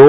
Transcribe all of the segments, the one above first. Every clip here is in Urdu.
2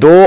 2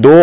2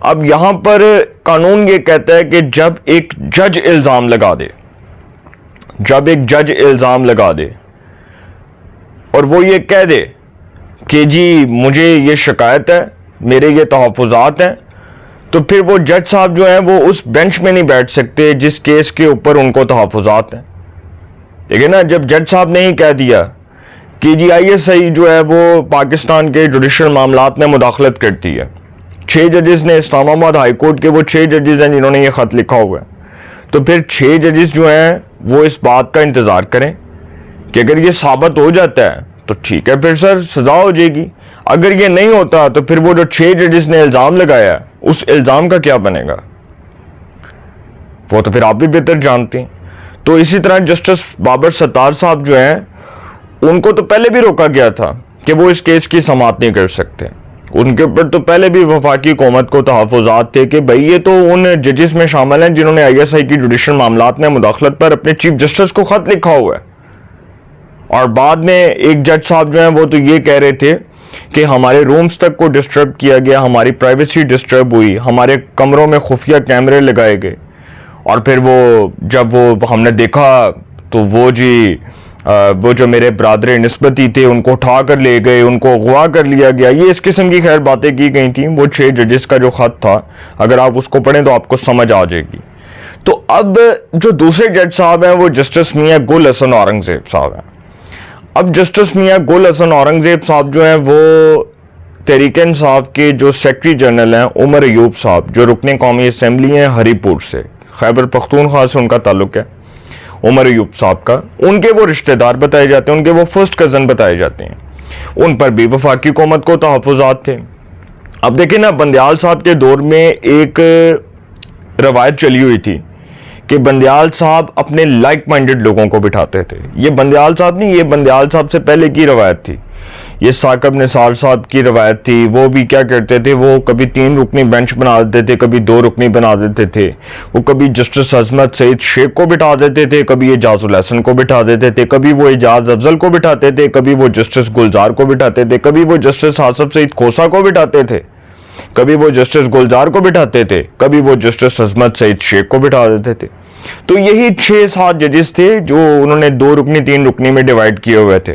اب یہاں پر قانون یہ کہتا ہے کہ جب ایک جج الزام لگا دے اور وہ یہ کہہ دے کہ جی مجھے یہ شکایت ہے، میرے یہ تحفظات ہیں، تو پھر وہ جج صاحب جو ہیں وہ اس بینچ میں نہیں بیٹھ سکتے جس کیس کے اوپر ان کو تحفظات ہیں. لیکن نا جب جج صاحب نے ہی کہہ دیا کہ جی ISI جو ہے وہ پاکستان کے جوڈیشل معاملات میں مداخلت کرتی ہے، 6 ججز نے اسلام آباد ہائی کورٹ کے وہ 6 ججز ہیں جنہوں نے یہ خط لکھا ہوا ہے، تو پھر 6 ججز جو ہیں وہ اس بات کا انتظار کریں کہ اگر یہ ثابت ہو جاتا ہے تو ٹھیک ہے، پھر سر سزا ہو جائے گی. اگر یہ نہیں ہوتا تو پھر وہ جو 6 ججز نے الزام لگایا ہے اس الزام کا کیا بنے گا، وہ تو پھر آپ بھی بہتر جانتے ہیں. تو اسی طرح جسٹس بابر ستار صاحب جو ہیں ان کو تو پہلے بھی روکا گیا تھا کہ وہ اس کیس کی سماعت نہیں کر سکتے. ان کے اوپر تو پہلے بھی وفاقی حکومت کو تحفظات تھے کہ بھئی یہ تو ان ججز میں شامل ہیں جنہوں نے ISI کی جوڈیشل معاملات میں مداخلت پر اپنے چیف جسٹس کو خط لکھا ہوا ہے. اور بعد میں ایک جج صاحب جو ہیں وہ تو یہ کہہ رہے تھے کہ ہمارے رومز تک کو ڈسٹرب کیا گیا، ہماری پرائیویسی ڈسٹرب ہوئی، ہمارے کمروں میں خفیہ کیمرے لگائے گئے، اور پھر جب ہم نے دیکھا تو وہ جو میرے برادر نسبتی تھے ان کو اٹھا کر لے گئے، ان کو اغوا کر لیا گیا. یہ اس قسم کی خیر باتیں کی گئی تھیں. وہ 6 ججز کا جو خط تھا اگر آپ اس کو پڑھیں تو آپ کو سمجھ آ جائے گی. تو اب جو دوسرے جج صاحب ہیں وہ جسٹس میاں گل حسن اورنگزیب صاحب ہیں. اب جسٹس میاں گل حسن اورنگزیب صاحب جو ہیں وہ تحریک انصاف کے جو سیکرٹری جنرل ہیں عمر ایوب صاحب جو رکن قومی اسمبلی ہیں ہری پور سے، خیبر پختونخوا سے ان کا تعلق ہے، عمر ایوب صاحب کا، ان کے وہ رشتہ دار بتائے جاتے ہیں، ان کے وہ فرسٹ کزن بتائے جاتے ہیں. ان پر بھی وفاقی حکومت کو تحفظات تھے. اب دیکھیں نا، بندیال صاحب کے دور میں ایک روایت چلی ہوئی تھی کہ بندیال صاحب اپنے لائک مائنڈڈ لوگوں کو بٹھاتے تھے. یہ بندیال صاحب نہیں، یہ بندیال صاحب سے پہلے کی روایت تھی. یہ ثاقب نثار صاحب کی روایت تھی. وہ بھی کیا کرتے تھے، وہ کبھی 3 رکنی بینچ بنا دیتے تھے، کبھی 2 رکنی بنا دیتے تھے. وہ کبھی جسٹس عظمت سعید شیخ کو بٹھا دیتے تھے، کبھی اعجاز الحسن کو بٹھا دیتے تھے، کبھی وہ اعجاز افضل کو بٹھاتے تھے، کبھی وہ جسٹس گلزار کو بٹھاتے تھے، کبھی وہ جسٹس آصف سعید کھوسا کو بٹھاتے تھے، کبھی وہ جسٹس گلزار کو بٹھاتے تھے، کبھی وہ جسٹس عظمت سعید شیخ کو بٹھا دیتے تھے. تو یہی 6-7 ججز تھے جو انہوں نے 2 رکنی 3 رکنی میں ڈیوائیڈ کیے ہوئے تھے.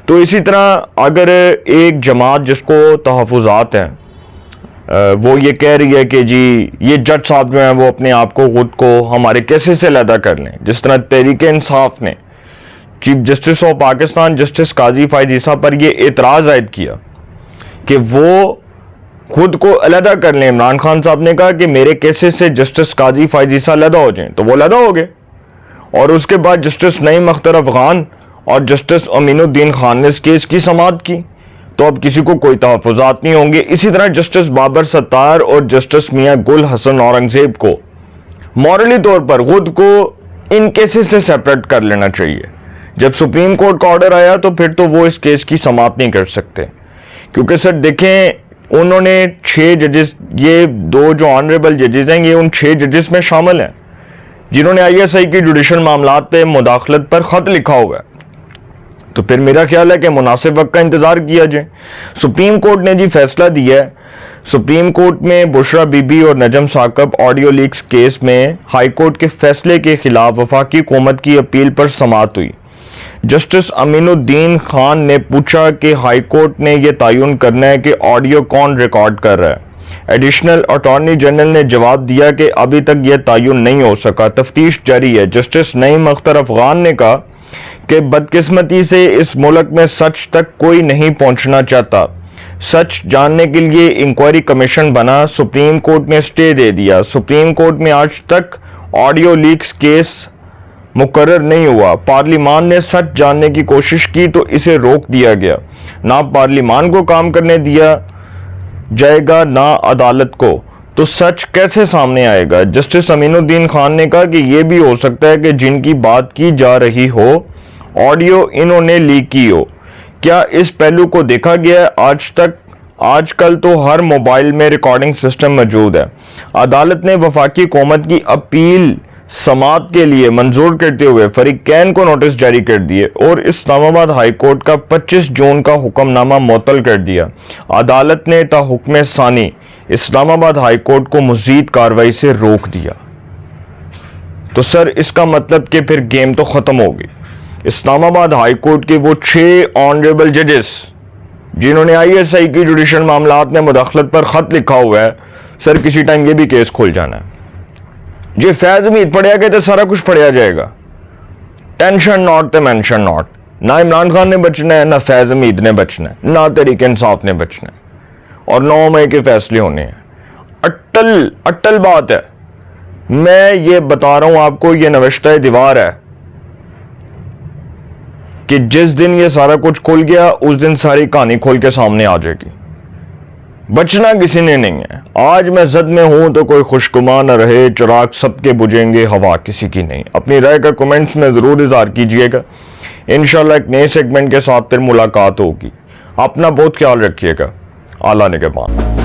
تو اسی طرح اگر ایک جماعت جس کو تحفظات ہیں وہ یہ کہہ رہی ہے کہ جی یہ جج صاحب جو ہیں وہ اپنے آپ کو خود کو ہمارے کیسز سے علیحدہ کر لیں، جس طرح تحریک انصاف نے chief justice of Pakistan justice قاضی فائز عیسیٰ پر یہ اعتراض عائد کیا کہ وہ خود کو علیحدہ کر لیں. عمران خان صاحب نے کہا کہ میرے کیسز سے جسٹس قاضی فائز عیسیٰ علیحدہ ہو جائیں، تو وہ علیحدہ ہو گئے. اور اس کے بعد جسٹس نعیم اختر افغان اور جسٹس امین الدین خان نے اس کیس کی سماعت کی، تو اب کسی کو کوئی تحفظات نہیں ہوں گے. اسی طرح جسٹس بابر ستار اور جسٹس میاں گل حسن اورنگزیب کو مورلی طور پر خود کو ان کیسز سے سیپریٹ کر لینا چاہیے. جب سپریم کورٹ کا آرڈر آیا تو پھر تو وہ اس کیس کی سماعت نہیں کر سکتے، کیونکہ سر دیکھیں انہوں نے 6 ججز، یہ 2 جو آنریبل ججز ہیں یہ ان 6 ججز میں شامل ہیں جنہوں نے ISI کی جوڈیشل معاملات پہ مداخلت پر خط لکھا ہوا ہے. تو پھر میرا خیال ہے کہ مناسب وقت کا انتظار کیا جائے. سپریم کورٹ نے جی فیصلہ دیا ہے. سپریم کورٹ میں بشرا بی بی اور نجم ثاقب آڈیو لیکس کیس میں ہائی کورٹ کے فیصلے کے خلاف وفاقی حکومت کی اپیل پر سماعت ہوئی. جسٹس امین الدین خان نے پوچھا کہ ہائی کورٹ نے یہ تعین کرنا ہے کہ آڈیو کون ریکارڈ کر رہا ہے. ایڈیشنل اٹارنی جنرل نے جواب دیا کہ ابھی تک یہ تعین نہیں ہو سکا، تفتیش جاری ہے. جسٹس نعیم اختر افغان نے کہا کہ بدقسمتی سے اس ملک میں سچ تک کوئی نہیں پہنچنا چاہتا. سچ جاننے کے لیے انکوائری کمیشن بنا، سپریم کورٹ نے سٹے دے دیا. سپریم کورٹ میں آج تک آڈیو لیکس کیس مقرر نہیں ہوا. پارلیمان نے سچ جاننے کی کوشش کی تو اسے روک دیا گیا. نہ پارلیمان کو کام کرنے دیا جائے گا نہ عدالت کو، تو سچ کیسے سامنے آئے گا؟ جسٹس امین الدین خان نے کہا کہ یہ بھی ہو سکتا ہے کہ جن کی بات کی جا رہی ہو آڈیو انہوں نے لیک کی ہو. کیا اس پہلو کو دیکھا گیا ہے؟ آج کل تو ہر موبائل میں ریکارڈنگ سسٹم موجود ہے. عدالت نے وفاقی حکومت کی اپیل سماعت کے لیے منظور کرتے ہوئے فریقین کو نوٹس جاری کر دیے اور اسلام آباد ہائی کورٹ کا 25 جون کا حکم نامہ معطل کر دیا۔ عدالت نے تا حکم ثانی اسلام آباد ہائی کورٹ کو مزید کارروائی سے روک دیا۔ تو سر اس کا مطلب کہ پھر گیم تو ختم ہوگی۔ اسلام آباد ہائی کورٹ کے وہ 6 آنریبل ججز جنہوں نے ISI کی جوڈیشل معاملات میں مداخلت پر خط لکھا ہوا ہے، سر کسی ٹائم یہ بھی کیس کھل جانا ہے۔ جی فیض امید پڑھیا گیا تو سارا کچھ پڑھیا جائے گا، ٹینشن ناٹ تے مینشن ناٹ۔ نہ عمران خان نے بچنا ہے، نہ فیض امید نے بچنا ہے، نہ تحریک انصاف نے بچنا ہے، اور 9 مئی کے فیصلے ہونے ہیں۔ اٹل بات ہے، میں یہ بتا رہا ہوں آپ کو، یہ نوشتہ دیوار ہے کہ جس دن یہ سارا کچھ کھل گیا اس دن ساری کہانی کھول کے سامنے آ جائے گی۔ بچنا کسی نے نہیں ہے۔ آج میں زد میں ہوں تو کوئی خوشگمان نہ رہے، چراغ سب کے بجھیں گے، ہوا کسی کی نہیں۔ اپنی رائے کا کمنٹس میں ضرور اظہار کیجئے گا۔ انشاءاللہ ایک نئے سیگمنٹ کے ساتھ پھر ملاقات ہوگی۔ اپنا بہت خیال رکھیے گا۔ اعلیٰ نگہبان۔